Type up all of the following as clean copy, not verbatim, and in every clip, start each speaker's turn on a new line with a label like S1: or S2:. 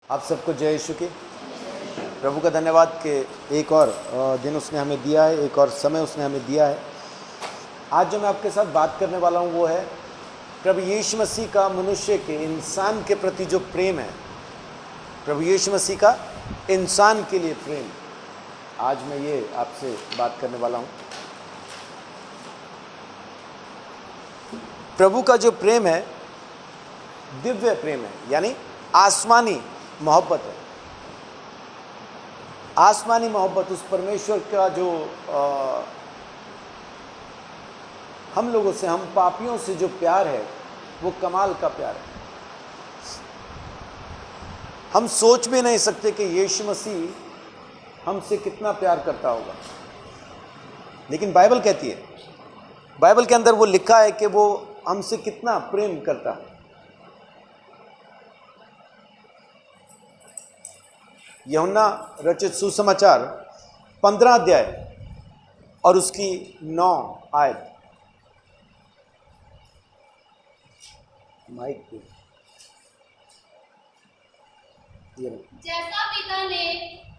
S1: आप सबको जय यीशु की। प्रभु का धन्यवाद कि एक और दिन उसने हमें दिया है, एक और समय उसने हमें दिया है। आज जो मैं आपके साथ बात करने वाला हूँ वो है प्रभु यीशु मसीह का मनुष्य के, इंसान के प्रति जो प्रेम है, प्रभु यीशु मसीह का इंसान के लिए प्रेम। आज मैं ये आपसे बात करने वाला हूँ। प्रभु का जो प्रेम है दिव्य प्रेम है, यानी आसमानी मोहब्बत है। आसमानी मोहब्बत, उस परमेश्वर का जो हम लोगों से, हम पापियों से जो प्यार है वो कमाल का प्यार है। हम सोच भी नहीं सकते कि यीशु मसीह हमसे कितना प्यार करता होगा, लेकिन बाइबल कहती है, बाइबल के अंदर वो लिखा है कि वो हमसे कितना प्रेम करता है। यूहन्ना रचित सुसमाचार 15 अध्याय और उसकी 9 आयत। माइक पे
S2: जैसा पिता ने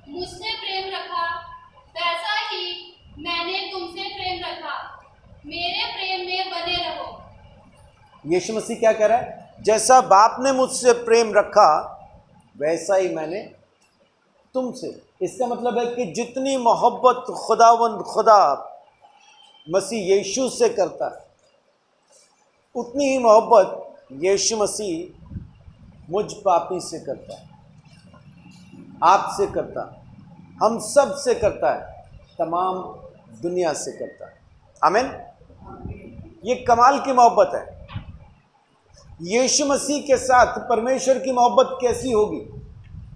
S2: मुझसे प्रेम रखा वैसा ही मैंने तुमसे प्रेम रखा, मेरे प्रेम में बने रहो।
S1: यीशु मसीह क्या कह रहा है? जैसा बाप ने मुझसे प्रेम रखा वैसा ही मैंने तुमसे। इसका मतलब है कि जितनी मोहब्बत खुदावंद खुदा मसीह यीशु से करता है, उतनी ही मोहब्बत यीशु मसीह मुझ पापी से करता है, आपसे करता है, हम सब से करता है, तमाम दुनिया से करता है। आमीन। ये कमाल की मोहब्बत है। यीशु मसीह के साथ परमेश्वर की मोहब्बत कैसी होगी?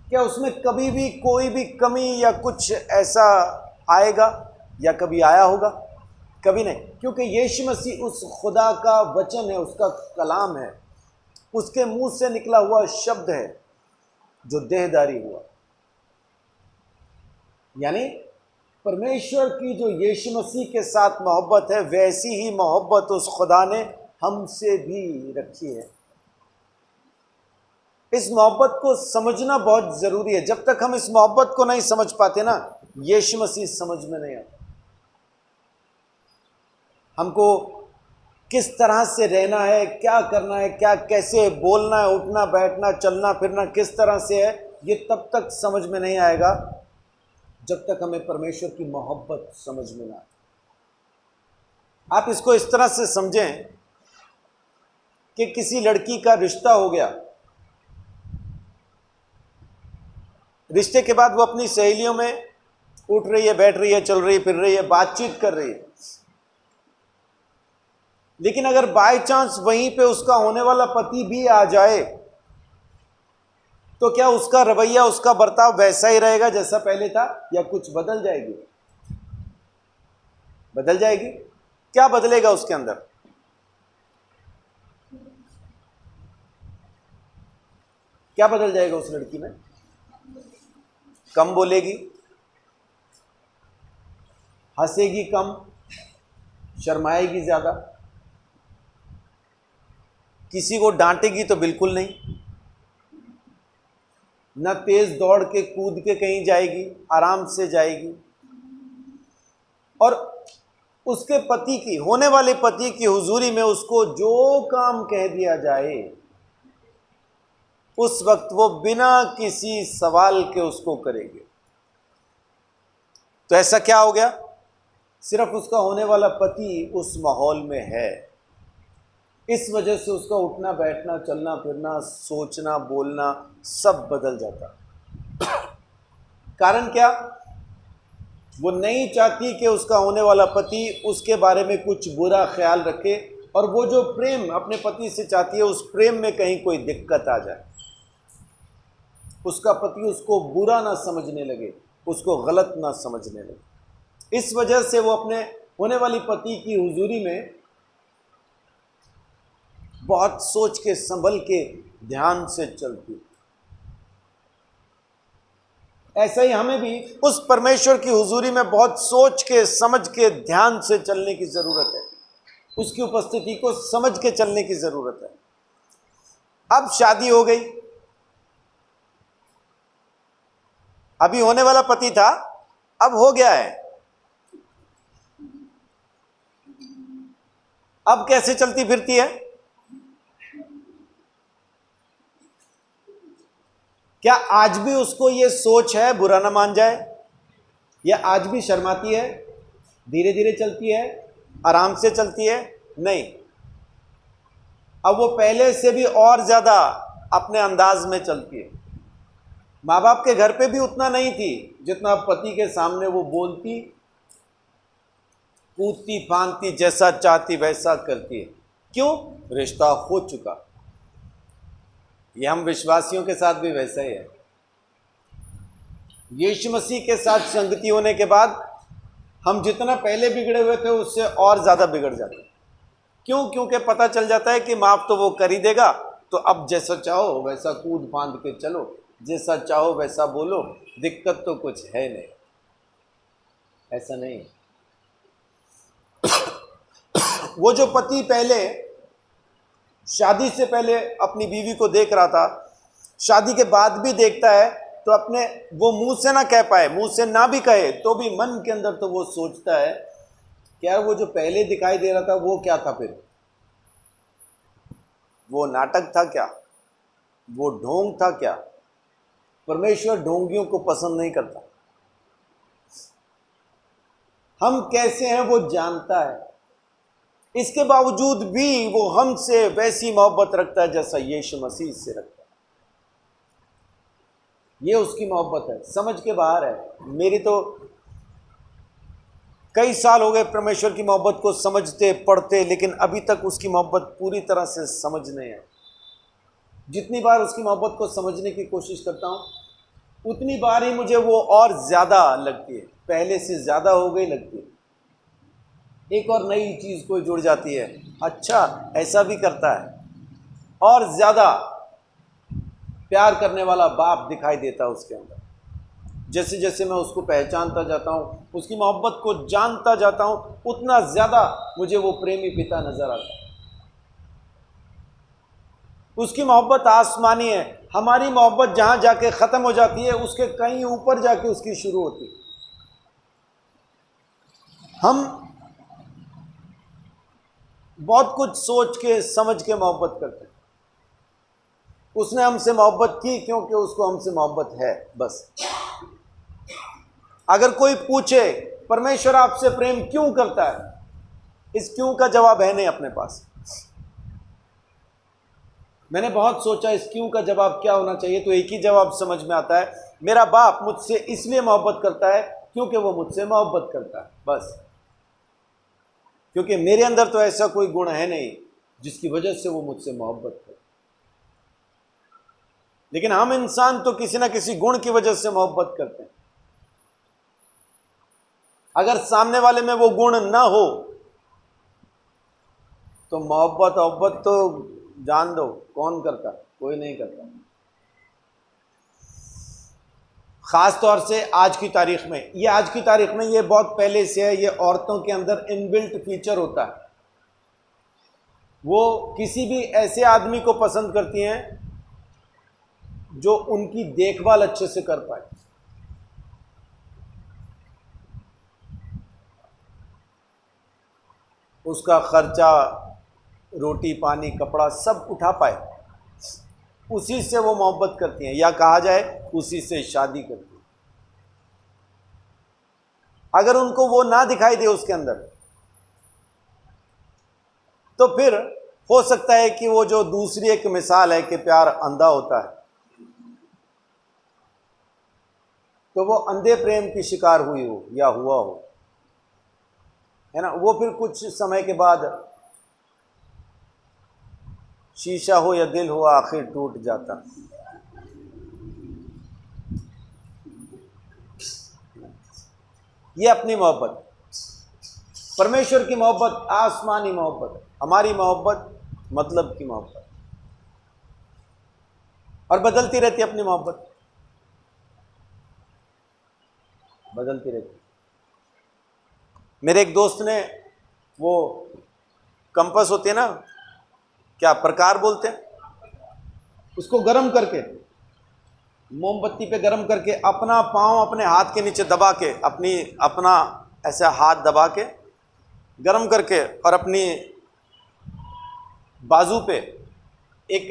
S1: क्या उसमें कभी भी कोई भी कमी या कुछ ऐसा आएगा या कभी आया होगा? कभी नहीं, क्योंकि यीशु मसीह उस खुदा का वचन है, उसका कलाम है, उसके मुंह से निकला हुआ शब्द है जो देहधारी हुआ। यानी परमेश्वर की जो यीशु मसीह के साथ मोहब्बत है, वैसी ही मोहब्बत उस खुदा ने हमसे भी रखी है। इस मोहब्बत को समझना बहुत ज़रूरी है। जब तक हम इस मोहब्बत को नहीं समझ पाते ना, यीशु मसीह समझ में नहीं आता। हमको किस तरह से रहना है, क्या करना है, क्या कैसे बोलना है, उठना बैठना चलना फिरना किस तरह से है, ये तब तक समझ में नहीं आएगा जब तक हमें परमेश्वर की मोहब्बत समझ में ना आए। आप इसको इस तरह से समझें कि किसी लड़की का रिश्ता हो गया, रिश्ते के बाद वो अपनी सहेलियों में उठ रही है, बैठ रही है, चल रही है, फिर रही है, बातचीत कर रही है, लेकिन अगर बाय चांस वहीं पे उसका होने वाला पति भी आ जाए तो क्या उसका रवैया, उसका बर्ताव वैसा ही रहेगा जैसा पहले था, या कुछ बदल जाएगी? बदल जाएगी। क्या बदलेगा उसके अंदर? क्या बदल जाएगा उस लड़की में? कम बोलेगी, हंसेगी कम, शर्माएगी ज्यादा, किसी को डांटेगी तो बिल्कुल नहीं, न तेज दौड़ के कूद के कहीं जाएगी, आराम से जाएगी। और उसके पति की, होने वाले पति की हुजूरी में उसको जो काम कह दिया जाए उस वक्त वो बिना किसी सवाल के उसको करेगी। तो ऐसा क्या हो गया? सिर्फ उसका होने वाला पति उस माहौल में है, इस वजह से उसका उठना बैठना चलना फिरना सोचना बोलना सब बदल जाता। कारण क्या? वो नहीं चाहती कि उसका होने वाला पति उसके बारे में कुछ बुरा ख्याल रखे, और वो जो प्रेम अपने पति से चाहती है उस प्रेम में कहीं कोई दिक्कत आ जाए, उसका पति उसको बुरा ना समझने लगे, उसको गलत ना समझने लगे। इस वजह से वो अपने होने वाली पति की हुजूरी में बहुत सोच के, संभल के, ध्यान से चलती। ऐसा ही हमें भी उस परमेश्वर की हुजूरी में बहुत सोच के, समझ के, ध्यान से चलने की जरूरत है। उसकी उपस्थिति को समझ के चलने की जरूरत है। अब शादी हो गई, अभी होने वाला पति था, अब हो गया है। अब कैसे चलती फिरती है? क्या आज भी उसको ये सोच है बुरा ना मान जाए? या आज भी शर्माती है, धीरे धीरे चलती है, आराम से चलती है? नहीं, अब वो पहले से भी और ज्यादा अपने अंदाज में चलती है। माँ बाप के घर पे भी उतना नहीं थी जितना पति के सामने वो बोलती, कूदती फांदती, जैसा चाहती वैसा करती है। क्यों? रिश्ता हो चुका। ये हम विश्वासियों के साथ भी वैसा ही है। यीशु मसीह के साथ संगति होने के बाद हम जितना पहले बिगड़े हुए थे उससे और ज्यादा बिगड़ जाते। क्यों? क्योंकि पता चल जाता है कि माफ तो वो कर ही देगा, तो अब जैसा चाहो वैसा कूद फांद के चलो, जैसा चाहो वैसा बोलो, दिक्कत तो कुछ है नहीं। ऐसा नहीं। वो जो पति पहले शादी से पहले अपनी बीवी को देख रहा था, शादी के बाद भी देखता है, तो अपने वो मुंह से ना कह पाए, मुंह से ना भी कहे तो भी मन के अंदर तो वो सोचता है क्या वो जो पहले दिखाई दे रहा था वो क्या था? फिर वो नाटक था क्या? वो ढोंग था क्या? परमेश्वर ढोंगियों को पसंद नहीं करता। हम कैसे हैं वो जानता है, इसके बावजूद भी वो हमसे वैसी मोहब्बत रखता है जैसा यीशु मसीह से रखता है। ये उसकी मोहब्बत है, समझ के बाहर है। मेरी तो कई साल हो गए परमेश्वर की मोहब्बत को समझते पढ़ते, लेकिन अभी तक उसकी मोहब्बत पूरी तरह से समझ नहीं है। जितनी बार उसकी मोहब्बत को समझने की कोशिश करता हूं उतनी बार ही मुझे वो और ज्यादा लगती है, पहले से ज्यादा हो गई लगती है। एक और नई चीज कोई जुड़ जाती है, अच्छा ऐसा भी करता है, और ज्यादा प्यार करने वाला बाप दिखाई देता है उसके अंदर। जैसे जैसे मैं उसको पहचानता जाता हूँ, उसकी मोहब्बत को जानता जाता हूँ, उतना ज्यादा मुझे वो प्रेमी पिता नजर आता है। उसकी मोहब्बत आसमानी है, हमारी मोहब्बत जहां जाके खत्म हो जाती है उसके कहीं ऊपर जाके उसकी शुरू होती है। हम बहुत कुछ सोच के समझ के मोहब्बत करते हैं। उसने हमसे मोहब्बत की क्योंकि उसको हमसे मोहब्बत है, बस। अगर कोई पूछे परमेश्वर आपसे प्रेम क्यों करता है, इस क्यों का जवाब है नहीं अपने पास। मैंने बहुत सोचा इस क्यों का जवाब क्या होना चाहिए, तो एक ही जवाब समझ में आता है, मेरा बाप मुझसे इसलिए मोहब्बत करता है क्योंकि वो मुझसे मोहब्बत करता है, बस। क्योंकि मेरे अंदर तो ऐसा कोई गुण है नहीं जिसकी वजह से वो मुझसे मोहब्बत करे। लेकिन हम इंसान तो किसी ना किसी गुण की वजह से मोहब्बत करते हैं। अगर सामने वाले में वो गुण ना हो तो मोहब्बत तो जान दो, कौन करता? कोई नहीं करता। खास तौर से आज की तारीख में, ये आज की तारीख में ये बहुत पहले से है, ये औरतों के अंदर इनबिल्ट फीचर होता है। वो किसी भी ऐसे आदमी को पसंद करती हैं जो उनकी देखभाल अच्छे से कर पाए। उसका खर्चा, रोटी पानी कपड़ा सब उठा पाए, उसी से वो मोहब्बत करती हैं, या कहा जाए उसी से शादी करती हैं। अगर उनको वो ना दिखाई दे उसके अंदर, तो फिर हो सकता है कि वो जो दूसरी एक मिसाल है कि प्यार अंधा होता है, तो वो अंधे प्रेम की शिकार हुई हो या हुआ हो, है ना। वो फिर कुछ समय के बाद शीशा हो या दिल हो, आखिर टूट जाता। ये अपनी मोहब्बत, परमेश्वर की मोहब्बत आसमानी मोहब्बत, हमारी मोहब्बत मतलब की मोहब्बत, और बदलती रहती है। अपनी मोहब्बत बदलती रहती। मेरे एक दोस्त ने वो कंपास होती है ना, क्या प्रकार बोलते हैं, उसको गर्म करके मोमबत्ती पे गरम करके अपना पाँव अपने हाथ के नीचे दबा के, अपना ऐसा हाथ दबा के गरम करके और अपनी बाजू पे एक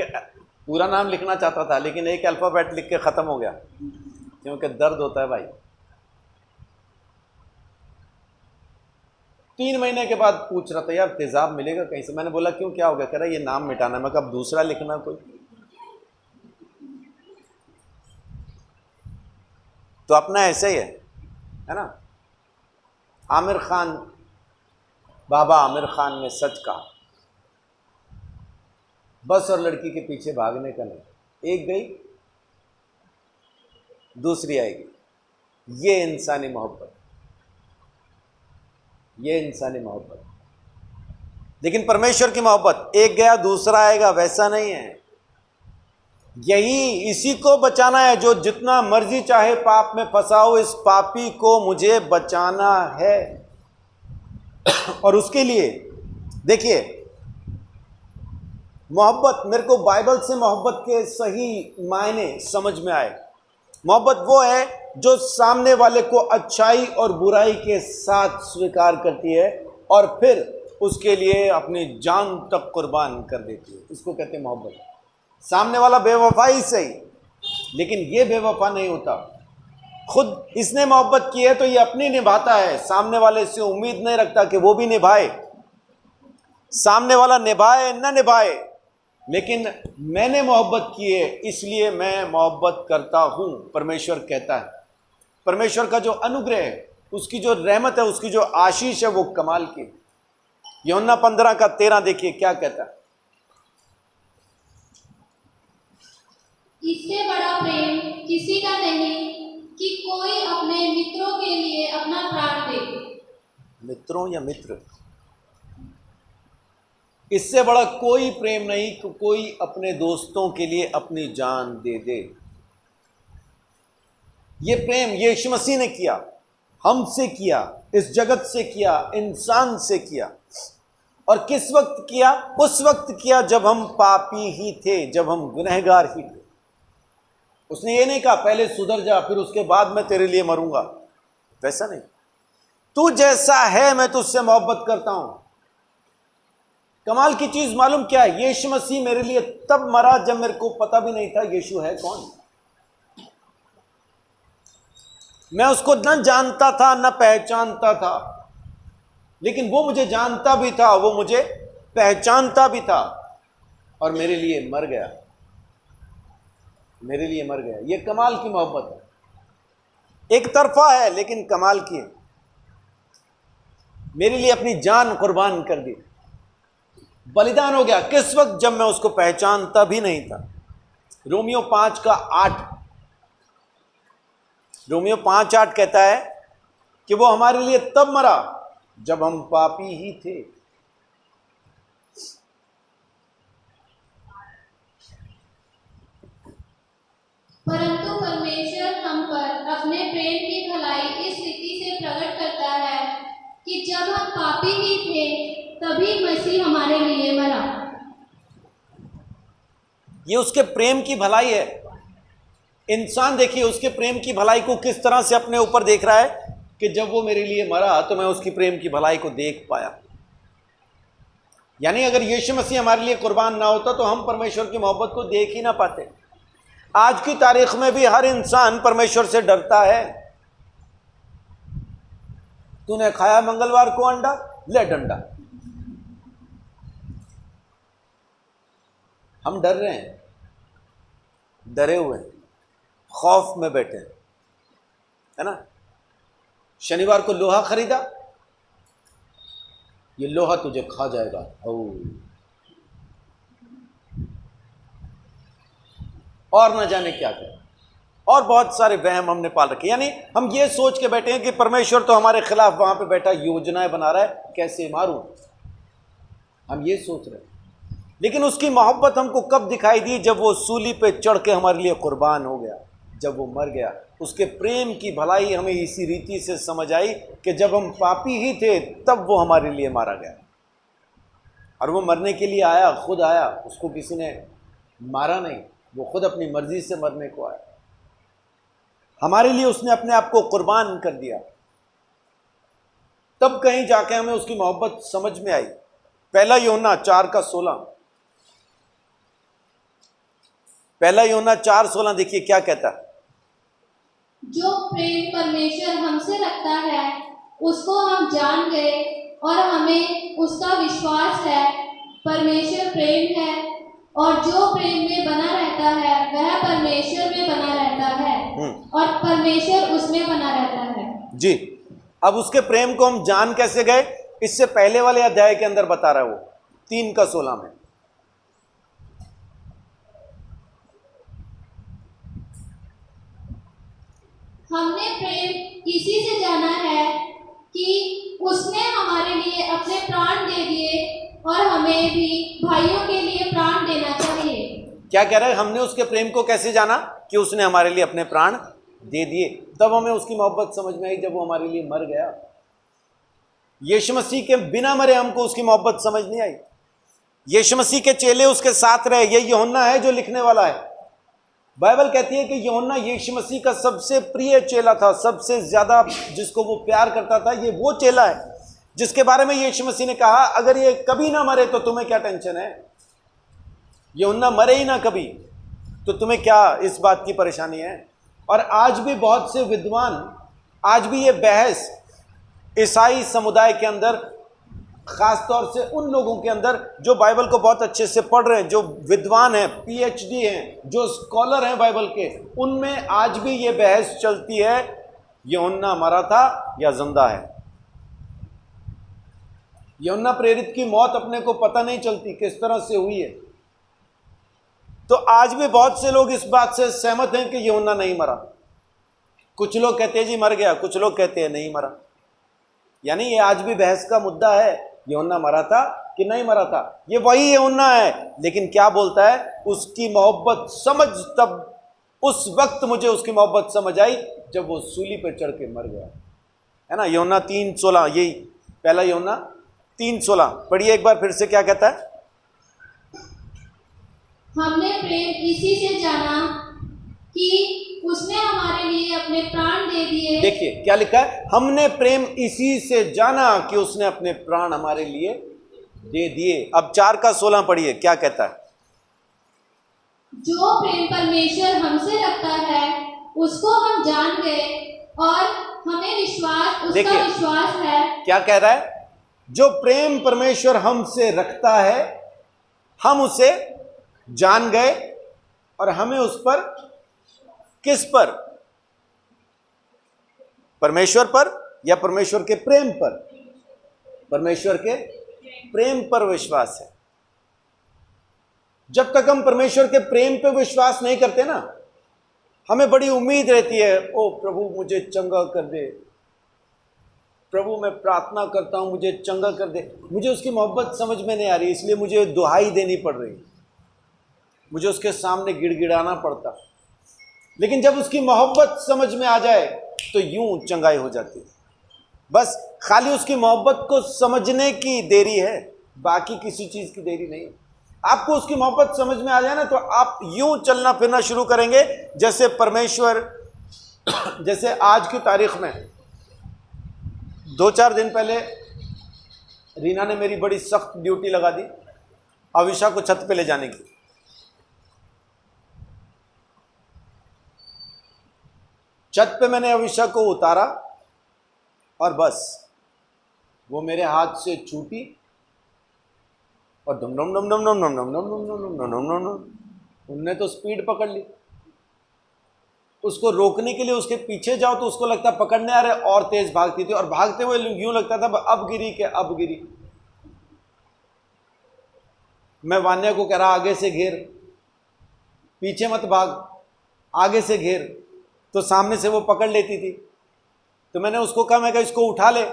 S1: पूरा नाम लिखना चाहता था, लेकिन एक अल्फ़ाबेट लिख के ख़त्म हो गया क्योंकि दर्द होता है भाई। 3 महीने के बाद पूछ रहा था, यार तेज़ाब मिलेगा कहीं से? मैंने बोला क्यों, क्या हो गया? कह रहा ये नाम मिटाना। मैं कहा अब दूसरा लिखना कोई। तो अपना ऐसे ही है ना। आमिर खान, बाबा आमिर खान ने सच कहा, बस और लड़की के पीछे भागने का नहीं, एक गई दूसरी आएगी। ये इंसानी मोहब्बत, ये इंसानी मोहब्बत। लेकिन परमेश्वर की मोहब्बत, एक गया दूसरा आएगा, वैसा नहीं है। यही इसी को बचाना है जो जितना मर्जी चाहे पाप में फंसाओ, इस पापी को मुझे बचाना है। और उसके लिए देखिए, मोहब्बत, मेरे को बाइबल से मोहब्बत के सही मायने समझ में आए। मोहब्बत वो है जो सामने वाले को अच्छाई और बुराई के साथ स्वीकार करती है और फिर उसके लिए अपनी जान तक कुर्बान कर देती है। इसको कहते हैं मोहब्बत। सामने वाला बेवफा ही सही, लेकिन ये बेवफा नहीं होता। खुद इसने मोहब्बत की है तो ये अपनी निभाता है, सामने वाले से उम्मीद नहीं रखता कि वो भी निभाए। सामने वाला निभाए न निभाए, लेकिन मैंने मोहब्बत की है इसलिए मैं मोहब्बत करता हूँ, परमेश्वर कहता है। परमेश्वर का जो अनुग्रह है, उसकी जो रहमत है, उसकी जो आशीष है, वो कमाल की। यूहन्ना 15:13 देखिए क्या कहता है।
S2: इससे बड़ा प्रेम किसी का नहीं कि कोई अपने मित्रों के लिए अपना प्राण दे।
S1: मित्रों या मित्र, इससे बड़ा कोई प्रेम नहीं कि कोई अपने दोस्तों के लिए अपनी जान दे दे। ये प्रेम यीशु मसीह ने किया, हमसे किया, इस जगत से किया, इंसान से किया। और किस वक्त किया? उस वक्त किया जब हम पापी ही थे, जब हम गुनहगार ही थे। उसने ये नहीं कहा पहले सुधर जा फिर उसके बाद मैं तेरे लिए मरूंगा, वैसा नहीं। तू जैसा है मैं तुझसे मोहब्बत करता हूं। कमाल की चीज मालूम क्या है? यीशु मसीह मेरे लिए तब मरा जब मेरे को पता भी नहीं था यीशु है कौन। मैं उसको न जानता था न पहचानता था, लेकिन वो मुझे जानता भी था, वो मुझे पहचानता भी था और मेरे लिए मर गया, मेरे लिए मर गया। ये कमाल की मोहब्बत है, एक तरफा है लेकिन कमाल की है। मेरे लिए अपनी जान कुर्बान कर दी, बलिदान हो गया। किस वक्त? जब मैं उसको पहचानता भी नहीं था। रोमियो 5:8, रोमियो 5:8 कहता है कि वो हमारे लिए तब मरा जब हम पापी ही थे।
S2: परंतु परमेश्वर हम पर अपने प्रेम की भलाई इस रीति से प्रकट करता है कि जब हम पापी ही थे तभी मसीह हमारे लिए मरा।
S1: ये उसके प्रेम की भलाई है। इंसान देखिए उसके प्रेम की भलाई को किस तरह से अपने ऊपर देख रहा है कि जब वो मेरे लिए मरा तो मैं उसकी प्रेम की भलाई को देख पाया। यानी अगर यीशु मसीह हमारे लिए कुर्बान ना होता तो हम परमेश्वर की मोहब्बत को देख ही ना पाते। आज की तारीख में भी हर इंसान परमेश्वर से डरता है। तूने खाया मंगलवार को अंडा, ले डंडा। हम डर रहे हैं, डरे हुए हैं, खौफ में बैठे हैं, है ना। शनिवार को लोहा खरीदा, ये लोहा तुझे खा जाएगा। और न जाने क्या क्या, और बहुत सारे वहम हमने पाल रखे। यानी हम ये सोच के बैठे हैं कि परमेश्वर तो हमारे खिलाफ वहां पे बैठा योजनाएं बना रहा है, कैसे मारूं, हम ये सोच रहे हैं। लेकिन उसकी मोहब्बत हमको कब दिखाई दी? जब वो सूली पे चढ़ के हमारे लिए कुर्बान हो गया, जब वो मर गया। उसके प्रेम की भलाई हमें इसी रीति से समझ आई कि जब हम पापी ही थे तब वो हमारे लिए मारा गया। और वो मरने के लिए आया, खुद आया, उसको किसी ने मारा नहीं, वो खुद अपनी मर्जी से मरने को आया। हमारे लिए उसने अपने आप को कुर्बान कर दिया, तब कहीं जाके हमें उसकी मोहब्बत समझ में आई। पहला यूहन्ना 4:16, पहला यूहन्ना 4:16 देखिए क्या कहता है।
S2: जो प्रेम परमेश्वर हमसे रखता है उसको हम जान गए और हमें उसका विश्वास है। परमेश्वर प्रेम है और जो प्रेम में बना रहता है वह परमेश्वर में बना रहता है और परमेश्वर उसमें बना रहता है।
S1: जी, अब उसके प्रेम को हम जान कैसे गए? इससे पहले वाले अध्याय के अंदर बता रहा है वो 3:16 में।
S2: हमने प्रेम इसी से जाना है कि उसने हमारे लिए अपने प्राण दे दिए और हमें भी भाइयों के लिए प्राण देना चाहिए।
S1: क्या कह रहा है? हमने उसके प्रेम को कैसे जाना? कि उसने हमारे लिए अपने प्राण दे दिए। तब हमें उसकी मोहब्बत समझ में आई जब वो हमारे लिए मर गया। यीशु मसीह के बिना मरे हमको उसकी मोहब्बत समझ नहीं आई। यीशु मसीह के चेले उसके साथ रहे। ये यूहन्ना है जो लिखने वाला है। बाइबल कहती है कि यूहन्ना यीशु मसीह का सबसे प्रिय चेला था, सबसे ज्यादा जिसको वो प्यार करता था। ये वो चेला है जिसके बारे में यीशु मसीह ने कहा अगर ये कभी ना मरे तो तुम्हें क्या टेंशन है। यूहन्ना मरे ही ना कभी तो तुम्हें क्या इस बात की परेशानी है। और आज भी बहुत से विद्वान, आज भी ये बहस ईसाई समुदाय के अंदर, खास तौर से उन लोगों के अंदर जो बाइबल को बहुत अच्छे से पढ़ रहे हैं, जो विद्वान हैं, पीएचडी हैं, जो स्कॉलर हैं बाइबल के, उनमें आज भी ये बहस चलती है यूहन्ना मरा था या जिंदा है। यूहन्ना प्रेरित की मौत अपने को पता नहीं चलती किस तरह से हुई है। तो आज भी बहुत से लोग इस बात से सहमत हैं कि यूहन्ना नहीं मरा। कुछ लोग कहते हैं जी मर गया, कुछ लोग कहते हैं नहीं मरा। यानी ये आज भी बहस का मुद्दा है, यूहन्ना मरा था कि नहीं मरा था। ये वही यूहन्ना है, लेकिन क्या बोलता है? उसकी मोहब्बत समझ, तब उस वक्त मुझे उसकी मोहब्बत समझ आई जब वो सूली पे चढ़ के मर गया, है ना। यूहन्ना 3:16, यही पहला यूहन्ना 3:16 पढ़िए एक बार फिर से, क्या कहता है?
S2: हमने प्रेम इसी से जाना कि उसने हमारे लिए अपने प्राण दे दिए।
S1: देखिए क्या लिखा है, हमने प्रेम इसी से जाना कि उसने अपने प्राण हमारे लिए दे दिए। अब 4:16 पढ़िए क्या कहता है।
S2: जो प्रेम परमेश्वर हमसे रखता है उसको हम जान गए और हमें विश्वास, उसका विश्वास है। क्या
S1: कह रहा है? जो प्रेम परमेश्वर हमसे रखता है हम उसे जान गए और हमें उस पर, किस पर? परमेश्वर पर या परमेश्वर के प्रेम पर? परमेश्वर के प्रेम पर विश्वास है। जब तक हम परमेश्वर के प्रेम पे विश्वास नहीं करते ना, हमें बड़ी उम्मीद रहती है, ओ प्रभु मुझे चंगा कर दे, प्रभु मैं प्रार्थना करता हूं मुझे चंगा कर दे। मुझे उसकी मोहब्बत समझ में नहीं आ रही, इसलिए मुझे दुहाई देनी पड़ रही, मुझे उसके सामने गिड़गिड़ाना पड़ता। लेकिन जब उसकी मोहब्बत समझ में आ जाए तो यूं चंगाई हो जाती है। बस खाली उसकी मोहब्बत को समझने की देरी है, बाकी किसी चीज की देरी नहीं। आपको उसकी मोहब्बत समझ में आ जाए ना तो आप यूं चलना फिरना शुरू करेंगे जैसे परमेश्वर, जैसे आज की तारीख में 2-4 दिन पहले रीना ने मेरी बड़ी सख्त ड्यूटी लगा दी अविशा को छत पे ले जाने की। छत पे मैंने अविशा को उतारा और बस वो मेरे हाथ से छूटी और डम डम डम डम डम डम डम डम डम डम डम डम डम डम। उनने तो स्पीड पकड़ ली। उसको रोकने के लिए उसके पीछे जाओ तो उसको लगता पकड़ने आ रहे, और तेज भागती थी और भागते हुए यूं लगता था अब गिरी के अब गिरी। मैं वान्या को कह रहा आगे से घेर, पीछे मत भाग, आगे से घेर, तो सामने से वो पकड़ लेती थी। तो मैंने उसको कहा, मैं कहा इसको उठा ले।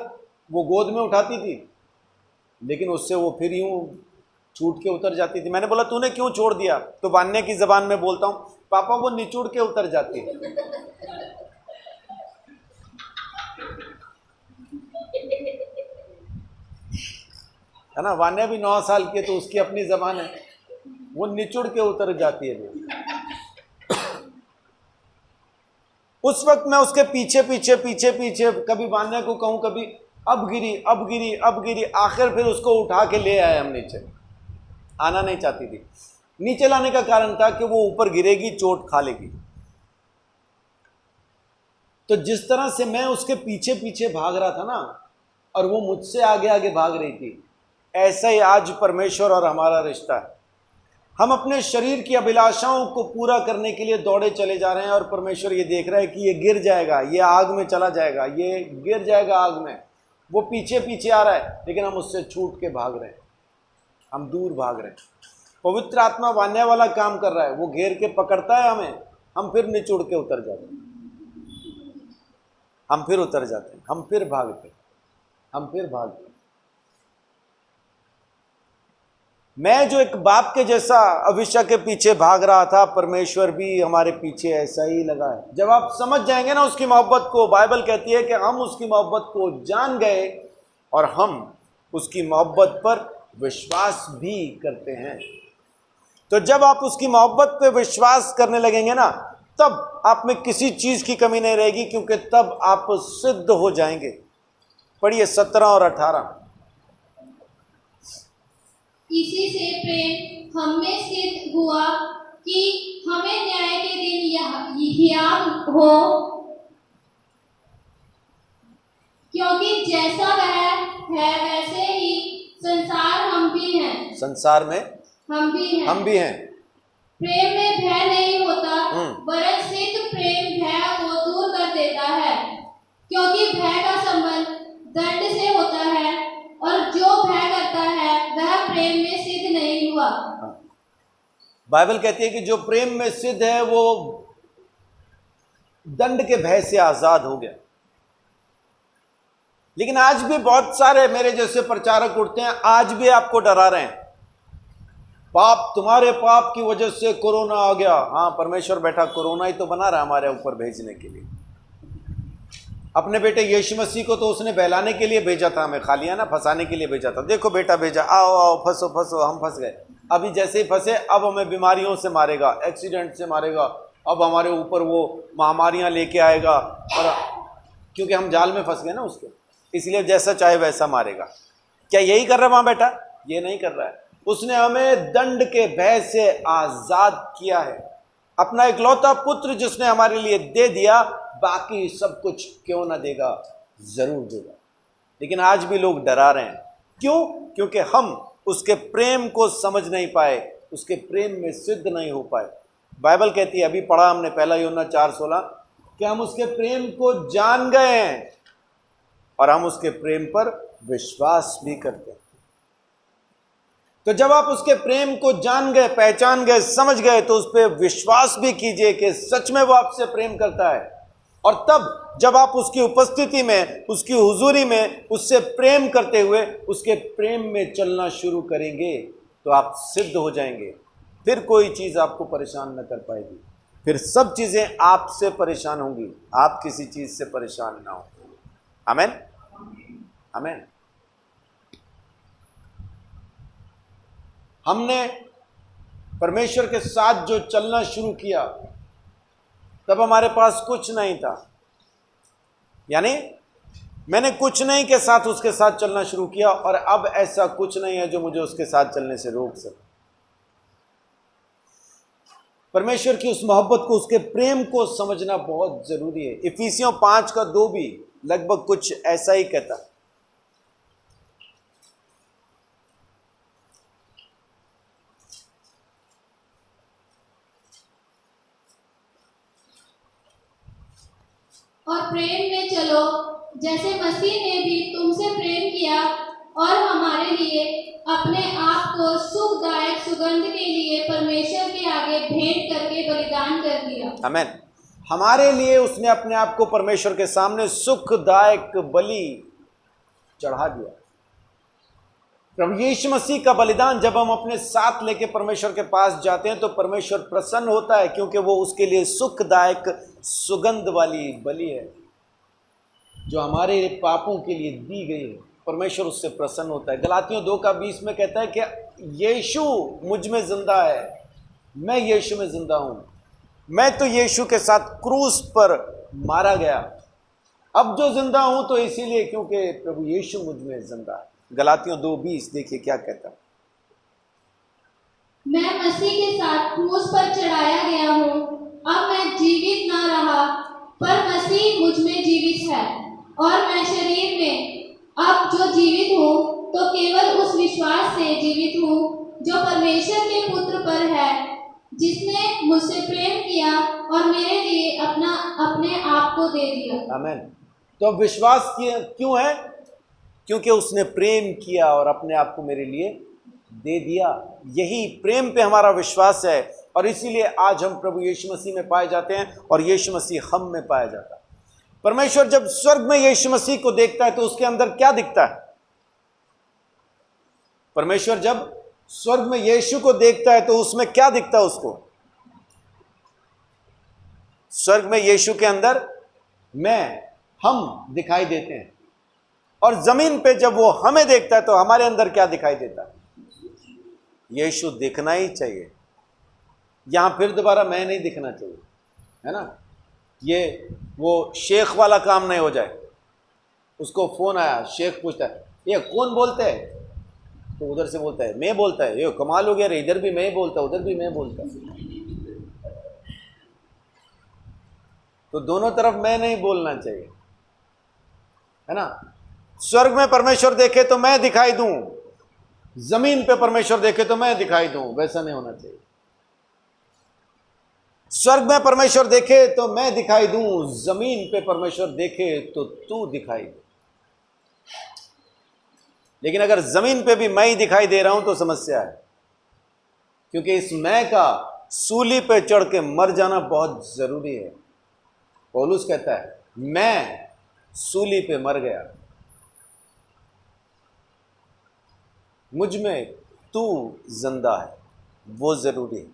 S1: वो गोद में उठाती थी लेकिन उससे वो फिर यूं छूट के उतर जाती थी। मैंने बोला तूने क्यों छोड़ दिया? तो वान्या की जबान में बोलता हूं, पापा वो निचुड़ के उतर जाती है। है ना, वान्या भी 9 साल की है तो उसकी अपनी जबान है, वो निचुड़ के उतर जाती है। उस वक्त मैं उसके पीछे पीछे पीछे पीछे कभी बांधने को कहूं, कभी अब गिरी अब गिरी अब गिरी, आखिर फिर उसको उठा के ले आए हम नीचे। आना नहीं चाहती थी। नीचे लाने का कारण था कि वो ऊपर गिरेगी, चोट खा लेगी। तो जिस तरह से मैं उसके पीछे पीछे भाग रहा था ना, और वो मुझसे आगे आगे भाग रही थी, ऐसा ही आज परमेश्वर और हमारा रिश्ता है। हम अपने शरीर की अभिलाषाओं को पूरा करने के लिए दौड़े चले जा रहे हैं, और परमेश्वर ये देख रहा है कि ये गिर जाएगा, ये आग में चला जाएगा, ये गिर जाएगा आग में। वो पीछे पीछे आ रहा है, लेकिन हम उससे छूट के भाग रहे हैं, हम दूर भाग रहे हैं। पवित्र आत्मा बांधने वाला काम कर रहा है, वो घेर के पकड़ता है हमें, हम फिर निचोड़ के उतर जाते हैं, हम फिर उतर जाते हैं, हम फिर भागते हैं, हम फिर भागते हैं। मैं जो एक बाप के जैसा अविष्य के पीछे भाग रहा था, परमेश्वर भी हमारे पीछे ऐसा ही लगा है। जब आप समझ जाएंगे ना उसकी मोहब्बत को, बाइबल कहती है कि हम उसकी मोहब्बत को जान गए और हम उसकी मोहब्बत पर विश्वास भी करते हैं। तो जब आप उसकी मोहब्बत पे विश्वास करने लगेंगे ना, तब आप में किसी चीज की कमी नहीं रहेगी, क्योंकि तब आप सिद्ध हो जाएंगे। पढ़िए 17 और 18।
S2: इसी से प्रेम हम में सिद्ध हुआ कि हमें न्याय के दिन हियाव हो, क्योंकि जैसा वह है वैसे ही संसार हम भी हैं। संसार में हम भी हैं। प्रेम में भय नहीं होता, वरन सिद्ध प्रेम भय को दूर कर देता है, क्योंकि भय का संबंध दंड से होता है, और जो भय करता है वह प्रेम में सिद्ध नहीं हुआ। बाइबल कहती है कि जो प्रेम में सिद्ध है वो दंड के भय से आजाद हो गया। लेकिन आज भी बहुत सारे मेरे जैसे प्रचारक उठते हैं, आज भी आपको डरा रहे हैं, पाप, तुम्हारे पाप की वजह से कोरोना आ गया। हाँ, परमेश्वर बैठा कोरोना ही तो बना रहा हमारे ऊपर भेजने के लिए। अपने बेटे यीशु मसीह को तो उसने बहलाने के लिए भेजा था, हमें खा लिया ना, फंसाने के लिए भेजा था। देखो बेटा भेजा, आओ आओ फंसो फंसो, हम फंस गए। अभी जैसे ही फंसे, अब हमें बीमारियों से मारेगा, एक्सीडेंट से मारेगा, अब हमारे ऊपर वो महामारियां लेके आएगा, और क्योंकि हम जाल में फंस गए ना उसके, इसलिए जैसा चाहे वैसा मारेगा। क्या यही कर रहा है वहां बेटा? ये नहीं कर रहा है। उसने हमें दंड के भय से आजाद किया है। अपना इकलौता पुत्र जिसने हमारे लिए दे दिया, बाकी सब कुछ क्यों ना देगा, जरूर देगा। लेकिन आज भी लोग डरा रहे हैं। क्यों? क्योंकि हम उसके प्रेम को समझ नहीं पाए, उसके प्रेम में सिद्ध नहीं हो पाए। बाइबल कहती है, अभी पढ़ा हमने 1 यूहन्ना 4:16, कि हम उसके प्रेम को जान गए हैं और हम उसके प्रेम पर विश्वास भी करते हैं। तो जब आप उसके प्रेम को जान गए, पहचान गए, समझ गए, तो उस पर विश्वास भी कीजिए कि सच में वो आपसे प्रेम करता है। और तब जब आप उसकी उपस्थिति में, उसकी हुजूरी में उससे प्रेम करते हुए उसके प्रेम में चलना शुरू करेंगे, तो आप सिद्ध हो जाएंगे। फिर कोई चीज़ आपको परेशान न कर पाएगी, फिर सब चीज़ें आपसे परेशान होंगी, आप किसी चीज़ से परेशान ना हो। आमीन, आमीन। हमने परमेश्वर के साथ जो चलना शुरू किया, तब हमारे पास कुछ नहीं था, यानी मैंने कुछ नहीं के साथ उसके साथ चलना शुरू किया, और अब ऐसा कुछ नहीं है जो मुझे उसके साथ चलने से रोक सके। परमेश्वर की उस मोहब्बत को, उसके प्रेम को समझना बहुत जरूरी है। इफिसियों 5:2 भी लगभग कुछ ऐसा ही कहता है। और प्रेम में चलो, जैसे मसीह ने भी तुमसे प्रेम किया और हमारे लिए अपने आप को सुखदायक सुगंध के लिए परमेश्वर के आगे भेंट करके बलिदान कर दिया। आमीन।
S1: हमारे लिए उसने अपने आप को परमेश्वर के सामने सुखदायक बलि चढ़ा दिया। प्रभु यीशु मसीह का बलिदान जब हम अपने साथ लेके परमेश्वर के पास जाते हैं, तो परमेश्वर प्रसन्न होता है, क्योंकि वो उसके लिए सुखदायक सुगंध वाली बलि है जो हमारे पापों के लिए दी गई है। परमेश्वर उससे प्रसन्न होता है। गलातियों 2:20 में कहता है कि यीशु मुझ में जिंदा है, मैं यीशु में जिंदा हूं। मैं तो यीशु के साथ क्रूस पर मारा गया, अब जो जिंदा हूं तो इसीलिए क्योंकि प्रभु यीशु मुझ में जिंदा है। गलातियों 2:20 देखिए क्या कहता है।
S2: मैं मसीह के साथ क्रूस पर चढ़ाया गया हूँ। अब मैं जीवित न रहा, पर मसीह मुझ में जीवित है, और मैं शरीर में अब जो जीवित हूँ तो केवल उस विश्वास से जीवित हूँ जो परमेश्वर के पुत्र पर है, जिसने मुझसे प्रेम किया और मेरे लिए अपने आप को दे दिया।
S1: आमीन। तो अब विश्वास क्यों है? क्योंकि उसने प्रेम किया और अपने आप को मेरे लिए दे दिया। यही प्रेम पे हमारा विश्वास है, और इसीलिए आज हम प्रभु यीशु मसीह में पाए जाते हैं और यीशु मसीह हम में पाया जाता है। परमेश्वर जब स्वर्ग में यीशु मसीह को देखता है तो उसके अंदर क्या दिखता है? परमेश्वर जब स्वर्ग में यीशु को देखता है तो उसमें क्या दिखता है उसको? स्वर्ग में यीशु के अंदर हम दिखाई देते हैं, और जमीन पे जब वो हमें देखता है तो हमारे अंदर क्या दिखाई देता है? यीशु दिखना ही चाहिए। यहां फिर दोबारा मैं नहीं दिखना चाहिए, है ना? ये वो शेख वाला काम नहीं हो जाए। उसको फोन आया, शेख पूछता है ये कौन बोलते हैं, तो उधर से बोलता है मैं बोलता है, ये कमाल हो गया रे, इधर भी मैं बोलता, उधर भी मैं बोलता। तो दोनों तरफ मैं नहीं बोलना चाहिए, है ना? स्वर्ग में परमेश्वर देखे तो मैं दिखाई दूं, जमीन पे परमेश्वर देखे तो मैं दिखाई दूं, वैसा नहीं होना चाहिए। स्वर्ग में परमेश्वर देखे तो मैं दिखाई दूं, जमीन पे परमेश्वर देखे तो तू दिखाई दे। लेकिन अगर जमीन पे भी मैं ही दिखाई दे रहा हूं तो समस्या है, क्योंकि इस मैं का सूली पे चढ़ के मर जाना बहुत जरूरी है। पौलुस कहता है मैं सूली पे मर गया, मुझ में तू जिंदा है, वो जरूरी है।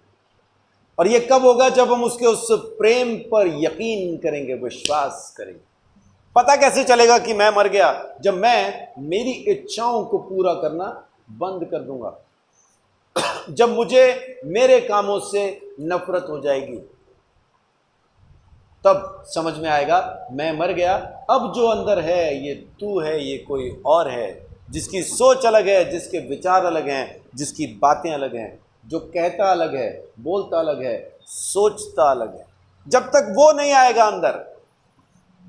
S1: और ये कब होगा? जब हम उसके उस प्रेम पर यकीन करेंगे, विश्वास करेंगे। पता कैसे चलेगा कि मैं मर गया? जब मैं मेरी इच्छाओं को पूरा करना बंद कर दूंगा, जब मुझे मेरे कामों से नफरत हो जाएगी, तब समझ में आएगा मैं मर गया। अब जो अंदर है ये तू है, ये कोई और है, जिसकी सोच अलग है, जिसके विचार अलग हैं, जिसकी बातें अलग हैं, जो कहता अलग है, बोलता अलग है, सोचता अलग है। जब तक वो नहीं आएगा अंदर,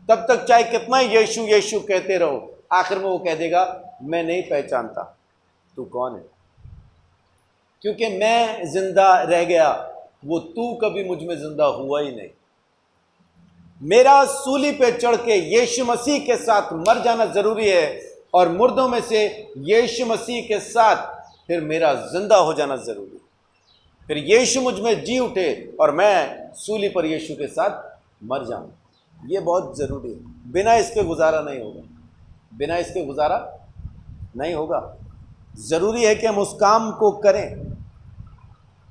S1: तब तक चाहे कितना यीशु यीशु कहते रहो, आखिर में वो कह देगा मैं नहीं पहचानता तू कौन है, क्योंकि मैं जिंदा रह गया, वो तू कभी मुझ में जिंदा हुआ ही नहीं। मेरा सूली पे चढ़ के यीशु मसीह के साथ मर जाना जरूरी है, और मुर्दों में से यीशु मसीह के साथ फिर मेरा जिंदा हो जाना जरूरी है। फिर यीशु मुझ में जी उठे और मैं सूली पर यीशु के साथ मर जाऊं। ये बहुत जरूरी है। बिना इसके गुजारा नहीं होगा, बिना इसके गुजारा नहीं होगा। जरूरी है कि हम उस काम को करें।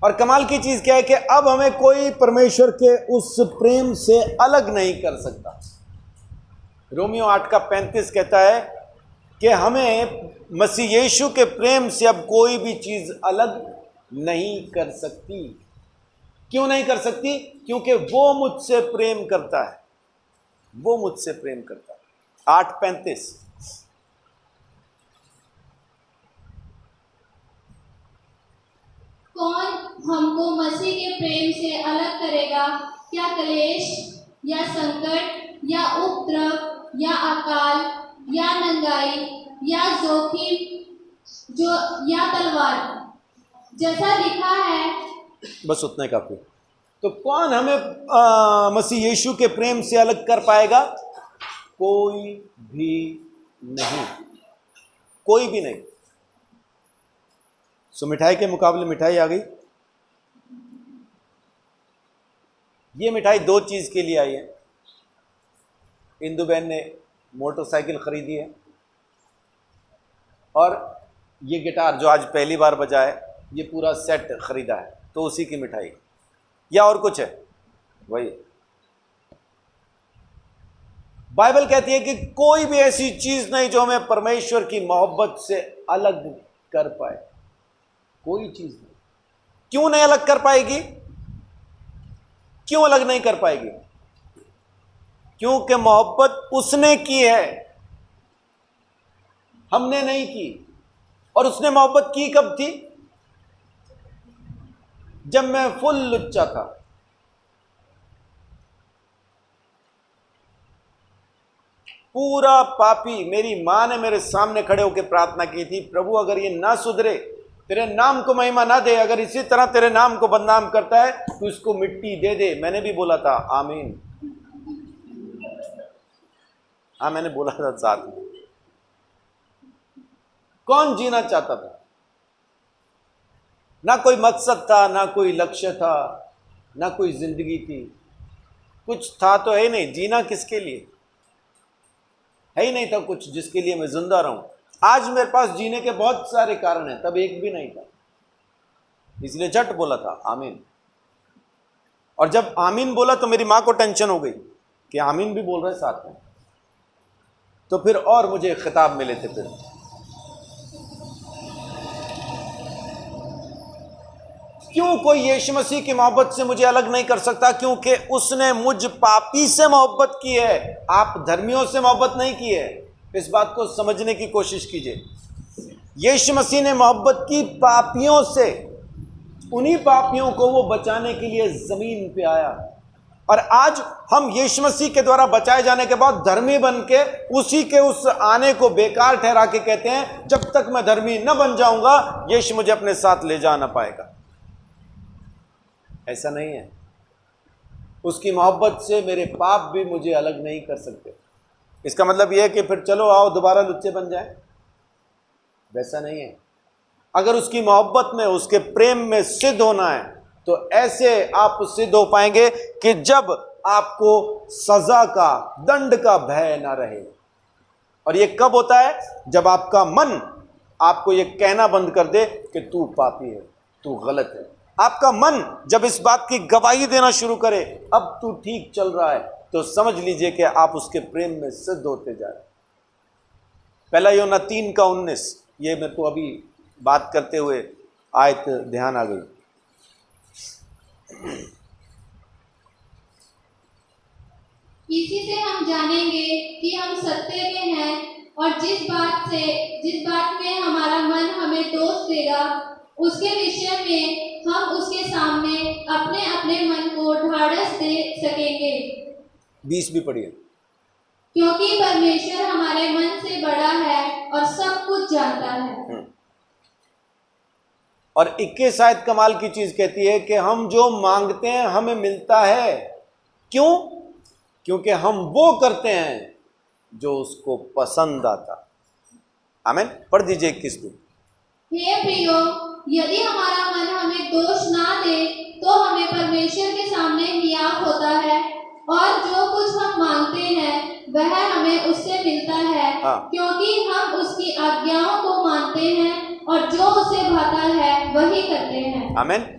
S1: और कमाल की चीज क्या है कि अब हमें कोई परमेश्वर के उस प्रेम से अलग नहीं कर सकता। रोमियो 8:35 कहता है कि हमें मसीह यीशु के प्रेम से अब कोई भी चीज अलग नहीं कर सकती। क्यों नहीं कर सकती? क्योंकि वो मुझसे प्रेम करता है, वो मुझसे प्रेम करता है। 8:35।
S2: कौन हमको मसीह के प्रेम से अलग करेगा? क्या क्लेश या संकट या उपद्रव या अकाल या नंगाई या जोखिम जो या तलवार? जैसा लिखा है।
S1: बस उतना ही काफी। तो कौन हमें मसीह यीशु के प्रेम से अलग कर पाएगा? कोई भी नहीं, कोई भी नहीं। सो मिठाई के मुकाबले मिठाई आ गई। ये मिठाई दो चीज के लिए आई है। इंदु बहन ने मोटरसाइकिल खरीदी है, और ये गिटार जो आज पहली बार बजा है, ये पूरा सेट खरीदा है, तो उसी की मिठाई। या और कुछ है? वही। बाइबल कहती है कि कोई भी ऐसी चीज नहीं जो हमें परमेश्वर की मोहब्बत से अलग कर पाए। कोई चीज नहीं। क्यों नहीं अलग कर पाएगी? क्यों अलग नहीं कर पाएगी? क्योंकि मोहब्बत उसने की है, हमने नहीं की। और उसने मोहब्बत की कब थी? जब मैं फुल लुच्चा था। पूरा पापी। मेरी मां ने मेरे सामने खड़े होकर प्रार्थना की थी, प्रभु अगर ये ना सुधरे, तेरे नाम को महिमा ना दे, अगर इसी तरह तेरे नाम को बदनाम करता है तो इसको मिट्टी दे दे। मैंने भी बोला था आमीन। हाँ, मैंने बोला था साथ में। कौन जीना चाहता था? ना कोई मकसद था, ना कोई लक्ष्य था, ना कोई जिंदगी थी। कुछ था तो है नहीं। जीना किसके लिए? है ही नहीं था कुछ जिसके लिए मैं जिंदा रहूं। आज मेरे पास जीने के बहुत सारे कारण हैं, तब एक भी नहीं था, इसलिए झट बोला था आमीन। और जब आमीन बोला तो मेरी मां को टेंशन हो गई कि आमीन भी बोल रहे साथ में, तो फिर और मुझे खिताब मिले थे। फिर क्यों कोई यीशु मसीह की मोहब्बत से मुझे अलग नहीं कर सकता? क्योंकि उसने मुझ पापी से मोहब्बत की है। आप धर्मियों से मोहब्बत नहीं की है। इस बात को समझने की कोशिश कीजिए। यीशु मसीह ने मोहब्बत की पापियों से। उन्हीं पापियों को वो बचाने के लिए जमीन पे आया। और आज हम यीशु मसीह के द्वारा बचाए जाने के बाद धर्मी बन के उसी के उस आने को बेकार ठहरा के कहते हैं जब तक मैं धर्मी न बन जाऊंगा यीशु मुझे अपने साथ ले जा ना पाएगा। ऐसा नहीं है। उसकी मोहब्बत से मेरे पाप भी मुझे अलग नहीं कर सकते। इसका मतलब यह है कि फिर चलो आओ दोबारा लुच्चे बन जाएं, वैसा नहीं है। अगर उसकी मोहब्बत में, उसके प्रेम में सिद्ध होना है तो ऐसे आप सिद्ध हो पाएंगे कि जब आपको सजा का, दंड का भय ना रहे। और यह कब होता है? जब आपका मन आपको यह कहना बंद कर दे कि तू पापी है, तू गलत है। आपका मन जब इस बात की गवाही देना शुरू करे अब तू ठीक चल रहा है, तो समझ लीजिए कि आप उसके प्रेम में सिद्ध होते जा रहे। पहला यूहन्ना 3:19, ये मेरे को अभी बात करते हुए आयत ध्यान आ गई।
S2: इसी से हम जानेंगे कि हम सत्य के हैं और जिस बात में हमारा मन हमें दोष देगा उसके विषय में हम उसके सामने अपने अपने मन को ढाढ़स दे सकेंगे।
S1: 20 भी पढ़िए।
S2: क्योंकि परमेश्वर हमारे मन से बड़ा है और सब कुछ जानता है।
S1: और 21 आयत कमाल की चीज कहती है कि हम जो मांगते हैं हमें मिलता है। क्यों? क्योंकि हम वो करते हैं जो उसको पसंद आता। आमीन। पढ़ दीजिए 21 को।
S2: हे प्रियो, यदि हमारा मन हमें दोष ना दे तो हमें परमेश्वर के सामने हियाव होता है और जो कुछ हम मांगते हैं वह हमें उससे मिलता है। क्योंकि हम उसकी आज्ञाओं को मानते हैं और जो उसे भाता है वही करते हैं। आमीन।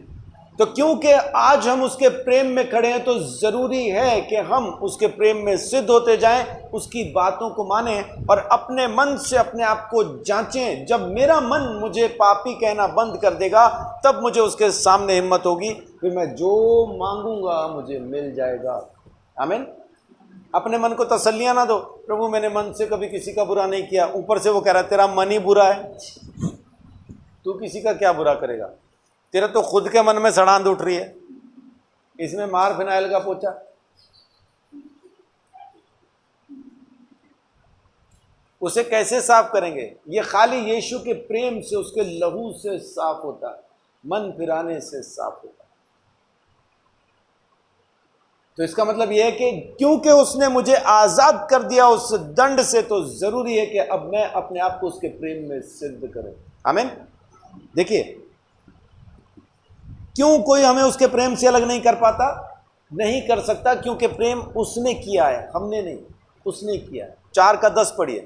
S1: तो क्योंकि आज हम उसके प्रेम में खड़े हैं तो जरूरी है कि हम उसके प्रेम में सिद्ध होते जाएं, उसकी बातों को माने और अपने मन से अपने आप को जांचें। जब मेरा मन मुझे पापी कहना बंद कर देगा तब मुझे उसके सामने हिम्मत होगी, फिर मैं जो मांगूंगा मुझे मिल जाएगा। आमीन। अपने मन को तसल्लियां ना दो, प्रभु मैंने मन से कभी किसी का बुरा नहीं किया, ऊपर से वो कह रहा है तेरा मन ही बुरा है। तू किसी का क्या बुरा करेगा? तेरा तो खुद के मन में सड़ांध उठ रही है, इसमें मार फिनाइल का पोछा। उसे कैसे साफ करेंगे? ये खाली यीशु के प्रेम से, उसके लहू से साफ होता है, मन फिराने से साफ होता है। तो इसका मतलब यह है कि क्योंकि उसने मुझे आजाद कर दिया उस दंड से, तो जरूरी है कि अब मैं अपने आप को उसके प्रेम में सिद्ध करूं। आमीन। देखिए, क्यों कोई हमें उसके प्रेम से अलग नहीं कर पाता? नहीं कर सकता, क्योंकि प्रेम उसने किया है, हमने नहीं, उसने किया है। 4:10 पढ़िए।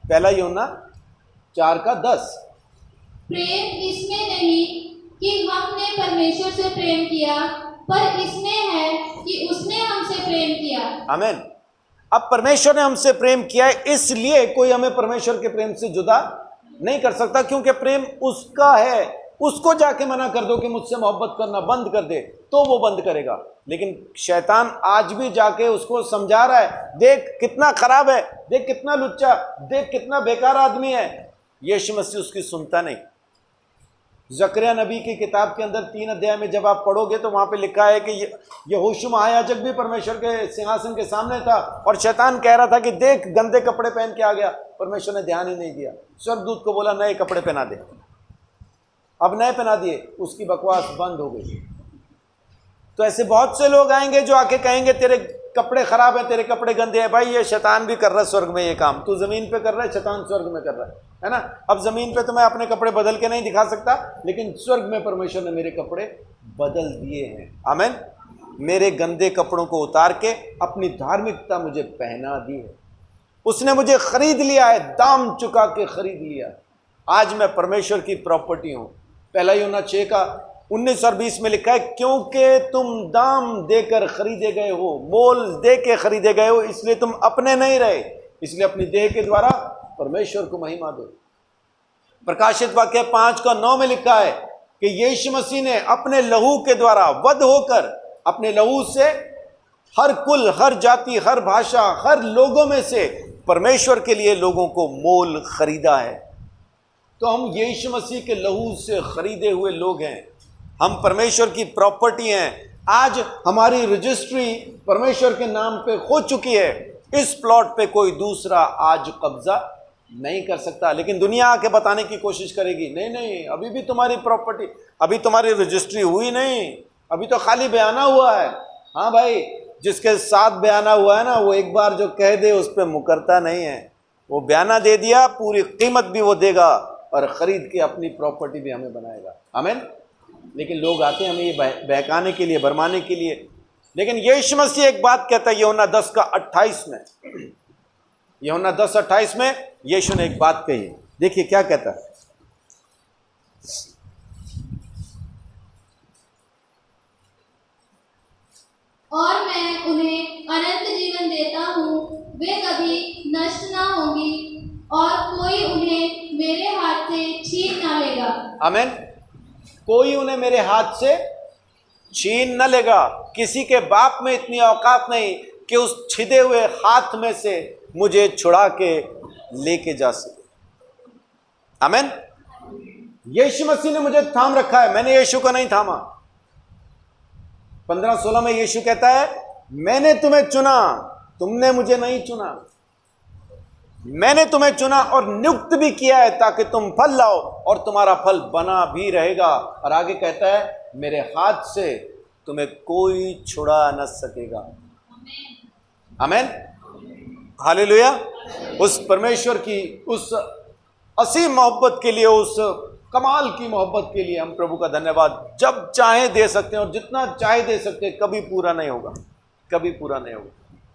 S1: पहला यूहन्ना 4:10।
S2: प्रेम इसमें नहीं कि हमने परमेश्वर से प्रेम किया, पर इसमें है कि उसने हमसे प्रेम किया। आमीन।
S1: अब परमेश्वर ने हमसे प्रेम किया है, इसलिए कोई हमें परमेश्वर के प्रेम से जुदा नहीं कर सकता, क्योंकि प्रेम उसका है। उसको जाके मना कर दो कि मुझसे मोहब्बत करना बंद कर दे, तो वो बंद करेगा। लेकिन शैतान आज भी जाके उसको समझा रहा है, देख कितना खराब है, देख कितना लुच्चा, देख कितना बेकार आदमी है। यीशु मसीह उसकी सुनता नहीं। जकरिया नबी की किताब के अंदर 3 अध्याय में जब आप पढ़ोगे तो वहां पे लिखा है कि यहोशू महायाजक भी परमेश्वर के सिंहासन के सामने था और शैतान कह रहा था कि देख गंदे कपड़े पहन के आ गया। परमेश्वर ने ध्यान ही नहीं दिया, स्वर्गदूत को बोला नए कपड़े पहना दे। अब नए पहना दिए, उसकी बकवास बंद हो गई। तो ऐसे बहुत से लोग आएंगे जो आके कहेंगे तेरे कपड़े खराब है, तेरे कपड़े गंदे हैं। भाई ये शैतान भी कर रहा है स्वर्ग में ये काम, तू जमीन पे कर रहा है, शैतान स्वर्ग में कर रहा है ना। अब जमीन पे तो मैं अपने कपड़े बदल के नहीं दिखा सकता, लेकिन स्वर्ग में परमेश्वर ने मेरे कपड़े बदल दिए हैं। आमीन। मेरे गंदे कपड़ों को उतार के अपनी धार्मिकता मुझे पहना दी है। उसने मुझे खरीद लिया है, दाम चुका के खरीद लिया। आज मैं परमेश्वर की प्रॉपर्टी हूं। पहला यूहन्ना 6 का 19 और 20 में लिखा है, क्योंकि तुम दाम देकर खरीदे गए हो, मोल दे के खरीदे गए हो, इसलिए तुम अपने नहीं रहे, इसलिए अपनी देह के द्वारा परमेश्वर को महिमा दो। प्रकाशित वाक्य 5 का 9 में लिखा है कि यीशु मसीह ने अपने लहू के द्वारा वध होकर अपने लहू से हर कुल, हर जाति, हर भाषा, हर लोगों में से परमेश्वर के लिए लोगों को मोल खरीदा है। तो हम यीशु मसीह के लहू से खरीदे हुए लोग हैं, हम परमेश्वर की प्रॉपर्टी हैं। आज हमारी रजिस्ट्री परमेश्वर के नाम पे हो चुकी है। इस प्लॉट पे कोई दूसरा आज कब्जा नहीं कर सकता। लेकिन दुनिया आके बताने की कोशिश करेगी, नहीं नहीं अभी भी तुम्हारी प्रॉपर्टी, अभी तुम्हारी रजिस्ट्री हुई नहीं, अभी तो खाली बयाना हुआ है। हाँ भाई, जिसके साथ बयाना हुआ है ना, वो एक बार जो कह दे उस पर मुकरता नहीं है। वो बयाना दे दिया, पूरी कीमत भी वो देगा और ख़रीद के अपनी प्रॉपर्टी भी हमें बनाएगा। आमीन। लेकिन लोग आते हैं हमें ये बहकाने के लिए, भरमाने के लिए। लेकिन यीशु मसीह एक बात कहता है यूहन्ना 10 का 28 में, यूहन्ना 10:28 में यीशु ने एक बात कही। देखिए क्या कहता है।
S2: और मैं उन्हें अनंत जीवन देता हूँ, वे कभी नष्ट ना होंगी और कोई उन्हें मेरे हाथ से छीन ना लेगा। आमीन।
S1: कोई उन्हें मेरे हाथ से छीन न लेगा। किसी के बाप में इतनी औकात नहीं कि उस छिदे हुए हाथ में से मुझे छुड़ा के लेके जा सके। आमीन। यीशु मसीह ने मुझे थाम रखा है, मैंने यीशु को नहीं थामा। 15:16 में यीशु कहता है, मैंने तुम्हें चुना, तुमने मुझे नहीं चुना। मैंने तुम्हें चुना और नियुक्त भी किया है ताकि तुम फल लाओ और तुम्हारा फल बना भी रहेगा। और आगे कहता है, मेरे हाथ से तुम्हें कोई छुड़ा न सकेगा। आमीन। हालेलुया। उस परमेश्वर की उस असीम मोहब्बत के लिए, उस कमाल की मोहब्बत के लिए हम प्रभु का धन्यवाद जब चाहे दे सकते हैं और जितना चाहे दे सकते हैं। कभी पूरा नहीं होगा, कभी पूरा नहीं होगा।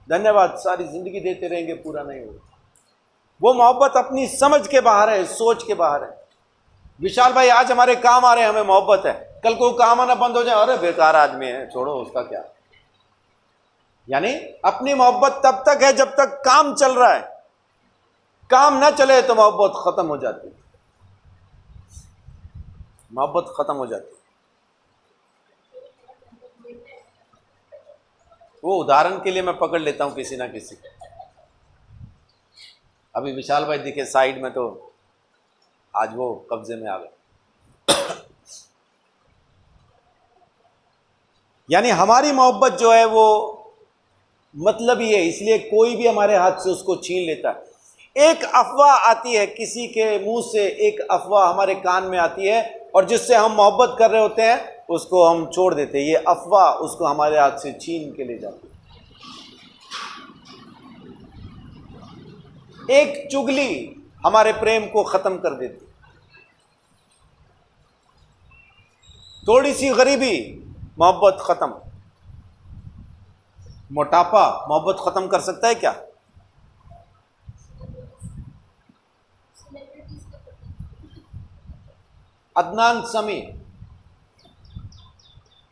S1: धन्यवाद, सारी जिंदगी देते रहेंगे, पूरा नहीं होगा। वो मोहब्बत अपनी समझ के बाहर है, सोच के बाहर है। विशाल भाई आज हमारे काम आ रहे हैं, हमें मोहब्बत है, कल को काम आना बंद हो जाए, अरे बेकार आदमी है, छोड़ो उसका क्या। यानी अपनी मोहब्बत तब तक है जब तक काम चल रहा है। काम ना चले तो मोहब्बत खत्म हो जाती है, मोहब्बत खत्म हो जाती है। वो उदाहरण के लिए मैं पकड़ लेता हूं किसी ना किसी। अभी विशाल भाई दिखे साइड में, तो आज वो कब्जे में आ गए। यानी हमारी मोहब्बत जो है वो मतलब ही है, इसलिए कोई भी हमारे हाथ से उसको छीन लेता है। एक अफवाह आती है किसी के मुंह से, एक अफवाह हमारे कान में आती है और जिससे हम मोहब्बत कर रहे होते हैं उसको हम छोड़ देते हैं। ये अफवाह उसको हमारे हाथ से छीन के ले जाती है। एक चुगली हमारे प्रेम को खत्म कर देती। थोड़ी सी गरीबी, मोहब्बत खत्म। मोटापा मोहब्बत खत्म कर सकता है क्या? अदनान समी,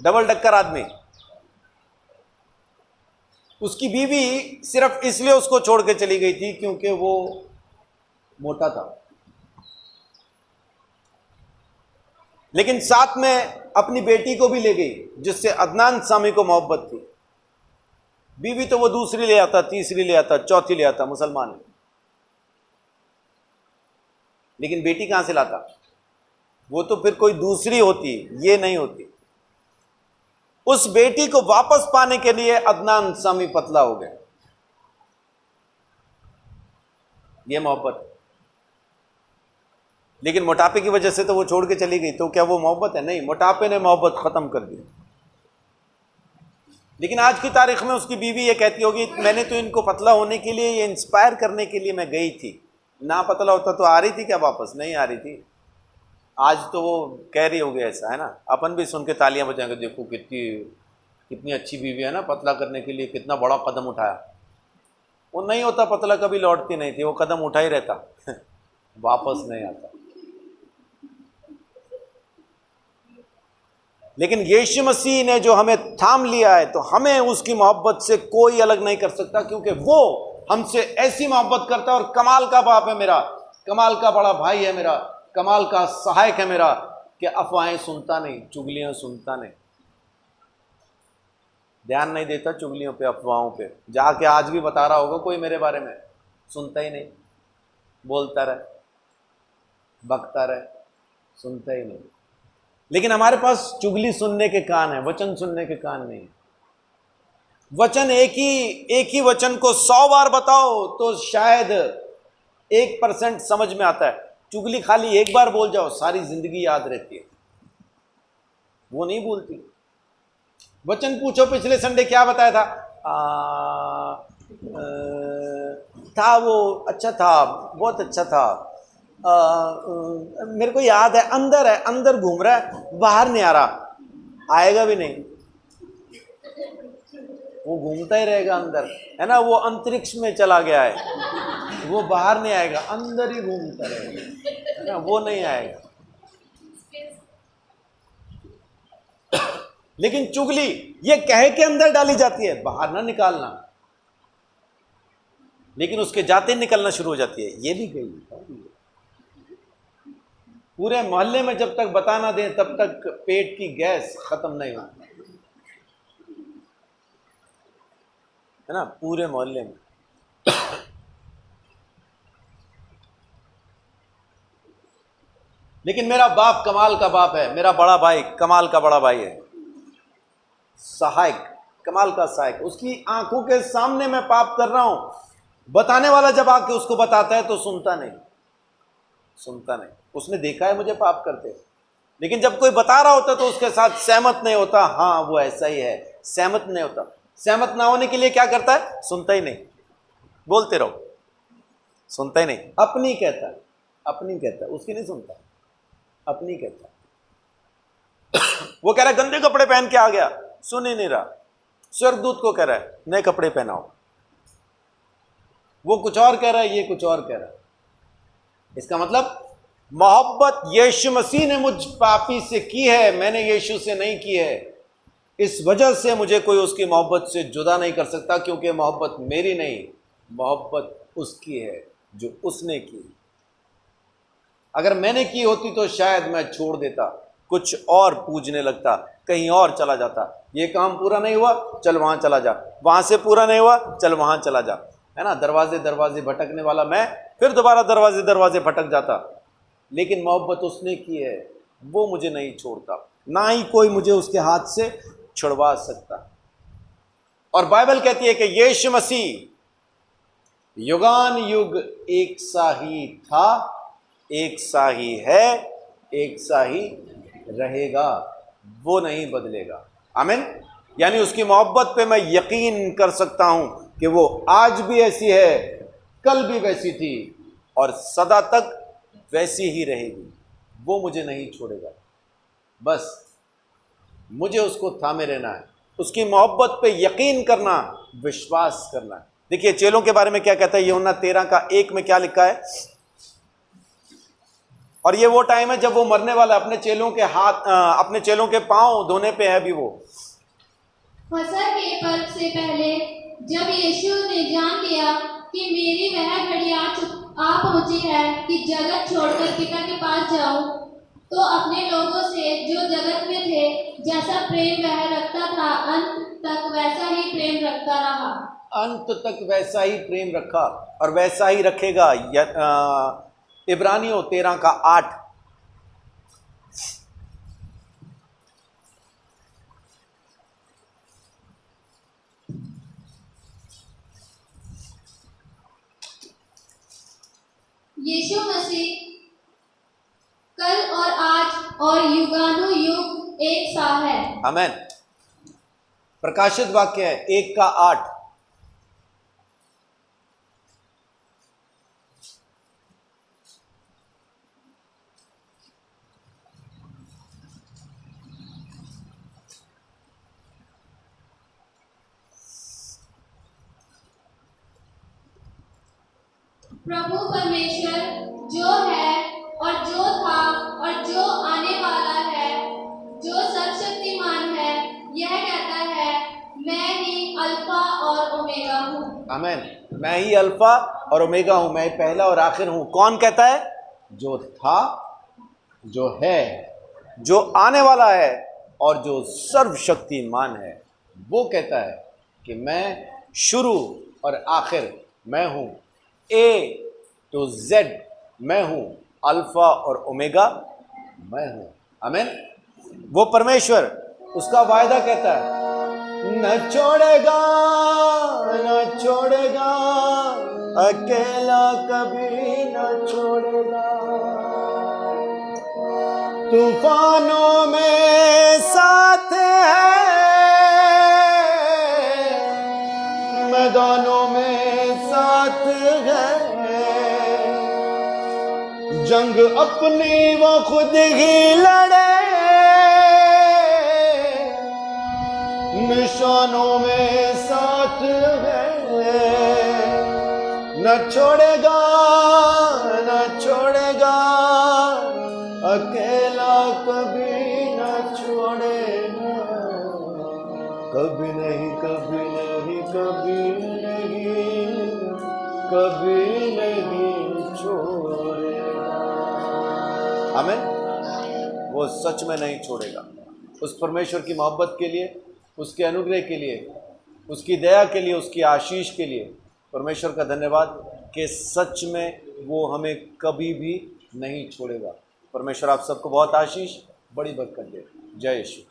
S1: डबल डक्कर आदमी, उसकी बीवी सिर्फ इसलिए उसको छोड़ के चली गई थी क्योंकि वो मोटा था। लेकिन साथ में अपनी बेटी को भी ले गई जिससे अदनान सामी को मोहब्बत थी। बीवी तो वो दूसरी ले आता, तीसरी ले आता, चौथी ले आता, मुसलमान है, लेकिन बेटी कहां से लाता? वो तो फिर कोई दूसरी होती, ये नहीं होती। उस बेटी को वापस पाने के लिए अदनान सामी पतला हो गया। ये मोहब्बत। लेकिन मोटापे की वजह से तो वो छोड़ के चली गई, तो क्या वो मोहब्बत है? नहीं, मोटापे ने मोहब्बत खत्म कर दी। लेकिन आज की तारीख में उसकी बीवी ये कहती होगी, मैंने तो इनको पतला होने के लिए, ये इंस्पायर करने के लिए मैं गई थी, ना पतला होता तो आ रही थी क्या वापस? नहीं आ रही थी। आज तो वो कह रही होगी ऐसा, है ना? अपन भी सुन के तालियां बजाएंगे, देखो कितनी अच्छी बीवी है ना, पतला करने के लिए कितना बड़ा कदम उठाया। वो नहीं होता पतला, कभी लौटती नहीं थी, वो कदम उठा ही रहता वापस नहीं आता। लेकिन यीशु मसीह ने जो हमें थाम लिया है, तो हमें उसकी मोहब्बत से कोई अलग नहीं कर सकता, क्योंकि वो हमसे ऐसी मोहब्बत करता है। और कमाल का बाप है मेरा, कमाल का बड़ा भाई है मेरा, कमाल का सहायक है मेरा, कि अफवाहें सुनता नहीं, चुगलियां सुनता नहीं, ध्यान नहीं देता चुगलियों पे, अफवाहों पे। जाके आज भी बता रहा होगा कोई मेरे बारे में, सुनता ही नहीं, बोलता रहे, बकता रहे, सुनता ही नहीं। लेकिन हमारे पास चुगली सुनने के कान है, वचन सुनने के कान नहीं। वचन एक ही वचन को 100 बार बताओ तो शायद 1% समझ में आता है। चुगली खाली एक बार बोल जाओ, सारी जिंदगी याद रहती है, वो नहीं भूलती। वचन पूछो पिछले संडे क्या बताया था, था वो अच्छा था, बहुत अच्छा था, मेरे को याद है, अंदर घूम रहा है, बाहर नहीं आ रहा, आएगा भी नहीं, वो घूमता ही रहेगा अंदर, है ना? वो अंतरिक्ष में चला गया है, वो बाहर नहीं आएगा, अंदर ही घूमता रहेगा, है ना? वो नहीं आएगा। लेकिन चुगली ये कह के अंदर डाली जाती है, बाहर ना निकालना, लेकिन उसके जाते निकलना शुरू हो जाती है, ये भी गई। पूरे मोहल्ले में जब तक बता ना दें तब तक पेट की गैस खत्म नहीं होती, है ना? पूरे मोहल्ले में। लेकिन मेरा बाप कमाल का बाप है, मेरा बड़ा भाई कमाल का बड़ा भाई है, सहायक, कमाल का सहायक। उसकी आंखों के सामने मैं पाप कर रहा हूं, बताने वाला जब आके उसको बताता है तो सुनता नहीं। उसने देखा है मुझे पाप करते, लेकिन जब कोई बता रहा होता तो उसके साथ सहमत नहीं होता। हाँ वो ऐसा ही है, सहमत नहीं होता। सहमत ना होने के लिए क्या करता है? सुनता ही नहीं, बोलते रहो, सुनता ही नहीं, अपनी कहता है, उसकी नहीं सुनता, अपनी कहता है। वो कह रहा है गंदे कपड़े पहन के आ गया, सुन ही नहीं रहा। स्वर्गदूत को कह रहा है नए कपड़े पहनाओ, वो कुछ और कह रहा है, ये कुछ और कह रहा है। इसका मतलब मोहब्बत यीशु मसीह ने मुझ पापी से की है, मैंने यीशु से नहीं की है। इस वजह से मुझे कोई उसकी मोहब्बत से जुदा नहीं कर सकता, क्योंकि मोहब्बत मेरी नहीं, मोहब्बत उसकी है जो उसने की। अगर मैंने की होती तो शायद मैं छोड़ देता, कुछ और पूजने लगता, कहीं और चला जाता। ये काम पूरा नहीं हुआ, चल वहां चला जा, वहां से पूरा नहीं हुआ, चल वहां चला जा, है ना? दरवाजे भटकने वाला मैं फिर दोबारा दरवाजे भटक जाता। लेकिन मोहब्बत उसने की है, वो मुझे नहीं छोड़ता, ना ही कोई मुझे उसके हाथ से छुड़वा सकता। और बाइबल कहती है कि यीशु मसीह युगान युग एक सा ही था, एक सा ही है, एक सा ही रहेगा, वो नहीं बदलेगा। आमीन। यानी उसकी मोहब्बत पे मैं यकीन कर सकता हूं कि वो आज भी ऐसी है, कल भी वैसी थी और सदा तक वैसी ही रहेगी। वो मुझे नहीं छोड़ेगा, बस मुझे उसको थामे रहना है, उसकी मोहब्बत पे यकीन करना, विश्वास करना है। देखिए चेलों के बारे में क्या कहता है यूहन्ना 13:1 में क्या लिखा है। और ये वो टाइम है जब वो मरने वाला, अपने चेलों के हाथ, अपने चेलों के पांव धोने पे है अभी वो।
S2: फसह के पर्व से पहले जब यीशु ने जान लिया कि मेरी वह घड़ी आ पहुंची है कि जगत छोड़कर पिता के पास जाऊं, तो अपने लोगों से जो जगत में थे जैसा प्रेम वह रखता था, अंत तक वैसा ही प्रेम रखता रहा।
S1: अंत तक वैसा ही प्रेम रखा और वैसा ही रखेगा। इब्रानियों 13:8।
S2: यीशु मसीह कल और आज और युगानुयुग एक सा है।
S1: आमेन। प्रकाशित वाक्य है 1:8।
S2: प्रभु परमेश्वर जो है और जो था और जो आने वाला है, जो सर्वशक्तिमान है, यह कहता है, मैं ही अल्फा और ओमेगा हूँ।
S1: आमेन। मैं ही अल्फा और ओमेगा हूं, मैं पहला और आखिर हूं। कौन कहता है? जो था, जो है, जो आने वाला है और जो सर्वशक्तिमान है, वो कहता है कि मैं शुरू और आखिर मैं हूं। ए टू जेड मैं हूं, अल्फा और ओमेगा मैं हूं। आमीन। वो परमेश्वर, उसका वायदा कहता है न छोड़ेगा, न छोड़ेगा, अकेला कभी न छोड़ेगा। तूफानों में साथ है, मैदानों में साथ है, जंग अपनी वो खुद ही लड़े, निशानों में साथ है, न छोड़ेगा, न छोड़ेगा, अकेला कभी न छोड़ेगा। कभी नहीं, कभी नहीं, कभी नहीं, कभी नहीं छोड़ेगा। आमीन। वो सच में नहीं छोड़ेगा। उस परमेश्वर की मोहब्बत के लिए, उसके अनुग्रह के लिए, उसकी दया के लिए, उसकी आशीष के लिए परमेश्वर का धन्यवाद कि सच में वो हमें कभी भी नहीं छोड़ेगा। परमेश्वर आप सबको बहुत आशीष, बड़ी बरकत दे। जय यीशु।